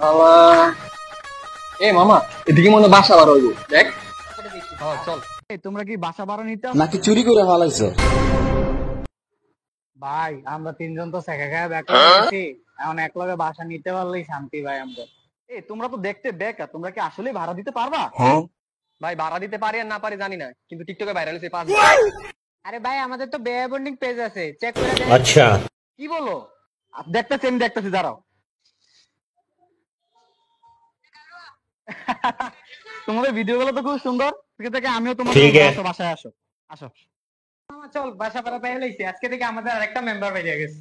মামা, এ মামা, এদিকে মনে হয় বাসা বার হইব, দেখ। চল। তোমরা কি বাসা ভাড়া নিতে নাকি চুরি করে ফালাইছো? ভাই? আমরা তিনজন তো সেকা খায় ব্যাক করেছি, এখন এক লগে বাসা নিতে পারলেই শান্তি ভাই। আমরা তোমরা তো দেখতে বেকা, তোমরা কি আসলে ভাড়া দিতে পারবা? ভাই ভাড়া দিতে পারি আর না পারি জানি না, কিন্তু টিকটকে ভাইরাল হয়েছে 5 দিন। আরে ভাই, আমাদের তো বে বন্ডিং পেজ আছে, চেক করে দেখ। अच्छा কি বলো? দেখতেছি, আমি দেখতেছি, দাঁড়াও। তোমাদের ভিডিও গুলো তো খুব সুন্দর, ঠিক আছে, আমিও তোমার ঠিক আছে। বাসায় আসো। আসো চল, বাসা ভাড়া পেয়ে লাইছি, আজকে থেকে আমাদের আরেকটা মেম্বার বেরিয়ে গেছে।